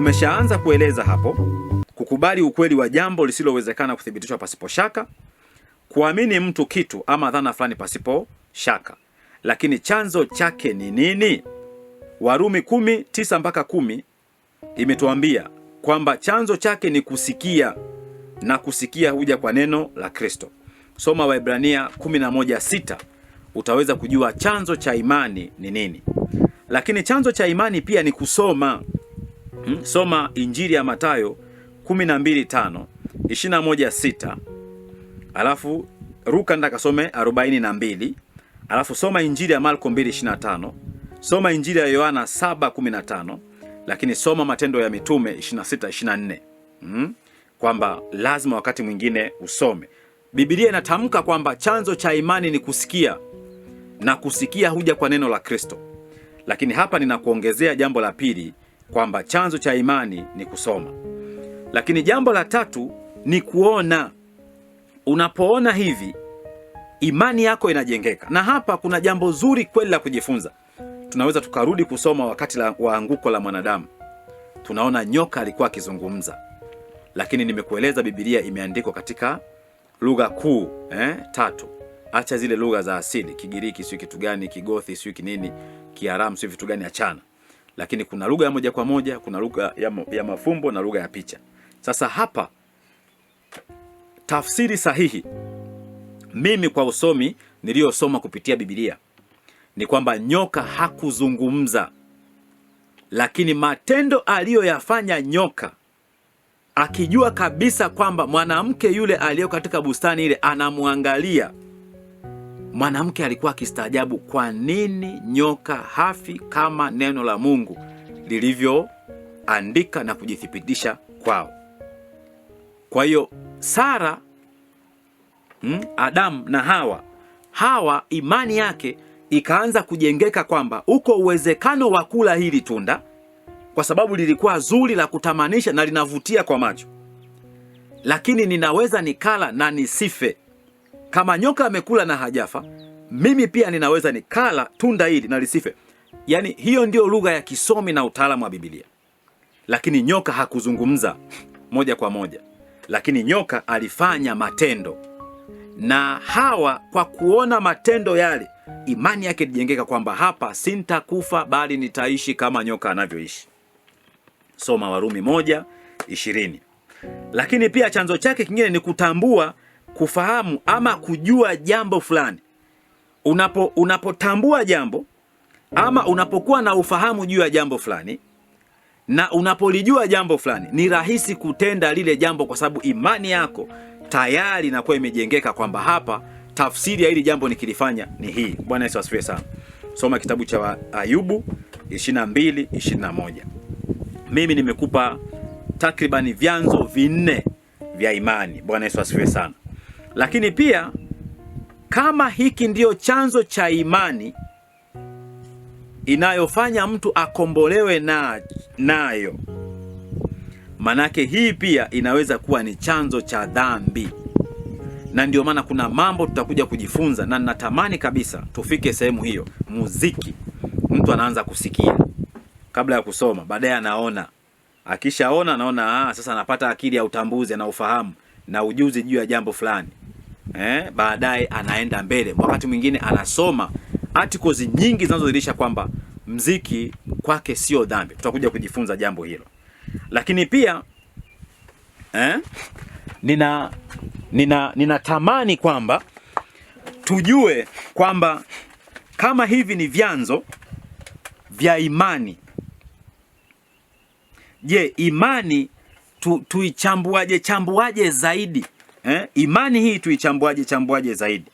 tumeshaanza kueleza hapo: kukubali ukweli wa jambo lisilowezekana kuthibitishwa pasipo shaka, kuamini mtu kitu ama dhana fulani pasipo shaka. Lakini chanzo chake ni nini? Warumi 10:9 mpaka 10 imetuambia kwamba chanzo chake ni kusikia, na kusikia huja kwa neno la Kristo. Soma Waebrania 11:6 utaweza kujua chanzo cha imani ni nini. Lakini chanzo cha imani pia ni kusoma. Soma Injili ya Mathayo 12:5, 21:6, alafu Luka ndaka some 42, alafu soma Injili ya Marko 2:25, soma Injili ya Yohana 7:15, lakini soma Matendo ya Mitume 26:24. Kwamba lazima wakati mwingine usome. Biblia inatamka kwamba chanzo cha imani ni kusikia, na kusikia huja kwa neno la Kristo. Lakini hapa ninakuongezea jambo la pili, kwamba chanzo cha imani ni kusoma. Lakini jambo la tatu ni kuona. Unapoona hivi, imani yako inajengeka. Na hapa kuna jambo zuri kweli la kujifunza. Tunaweza tukarudi kusoma wakati wa anguko la mwanadamu. Tunaona nyoka alikuwa akizungumza. Lakini nimekueleza Biblia imeandikwa katika lugha kuu 3. Acha zile lugha za asili, Kigiriki sio kitu gani, Kigothi sio kinini, Kiaramu sio vitu gani, achana. Lakini kuna lugha ya moja kwa moja, kuna lugha ya mafumbo na lugha ya picha. Sasa hapa tafsiri sahihi mimi kwa usomi niliyosoma kupitia Biblia ni kwamba nyoka hakuzungumza, lakini matendo aliyoyafanya nyoka, akijua kabisa kwamba mwanamke yule aliyo katika bustani ile anamwangalia, mwanamke alikuwa akistaajabu kwa nini nyoka hafi kama neno la Mungu lilivyoandika na kujithibitisha kwao. Kwa hiyo Sara, Adamu na Hawa imani yake ikaanza kujengeka kwamba uko uwezekano wa kula hili tunda kwa sababu lilikuwa zuri la kutamanisha na linavutia kwa macho, lakini ninaweza nikala na nisife. Kama nyoka amekula na hajafa, mimi pia ninaweza nikala tunda hili na lisife. Yaani hiyo ndio lugha ya kisomi na utaalamu wa Biblia. Lakini nyoka hakuzungumza moja kwa moja, lakini nyoka alifanya matendo. Na Hawa kwa kuona matendo yale, imani yake ilijengeka kwamba hapa sintakufa bali nitaishi kama nyoka anavyoishi. Soma Warumi 1:20. Lakini pia chanzo chake kingine ni kutambua, kufahamu ama kujua jambo fulani. Unapotambua jambo ama unapokuwa na ufahamu juu ya jambo fulani na unapolijua jambo fulani, ni rahisi kutenda lile jambo kwa sababu imani yako tayari inakuwa imejengeka kwamba hapa tafsiri ya hili jambo nikilifanya ni hii. Bwana Yesu asifiwe sana. Soma kitabu cha Ayubu 22:21. Mimi nimekupa takribani vyanzo 4 vya imani. Bwana Yesu asifiwe sana. Lakini pia kama hiki ndio chanzo cha imani inayofanya mtu akombolewe nayo, manake hii pia inaweza kuwa ni chanzo cha dhambi. Na ndio maana kuna mambo tutakuja kujifunza, na natamani kabisa tufike sehemu hiyo. Muziki, mtu anaanza kusikia kabla ya kusoma, baadaye anaona. Akishaona anaona sasa anapata akili ya utambuzi na ufahamu na ujuzi juu ya jambo fulani. Baadaye anaenda mbele. Wakati mwingine anasoma articles nyingi zinazodhihirisha kwamba muziki kwake sio dhambi. Tutakuja kujifunza jambo hilo. Lakini pia ninatamani kwamba tujue kwamba kama hivi ni vyanzo vya imani, je, imani tuichambuaje zaidi? Imani hii tuichambuaje zaidi?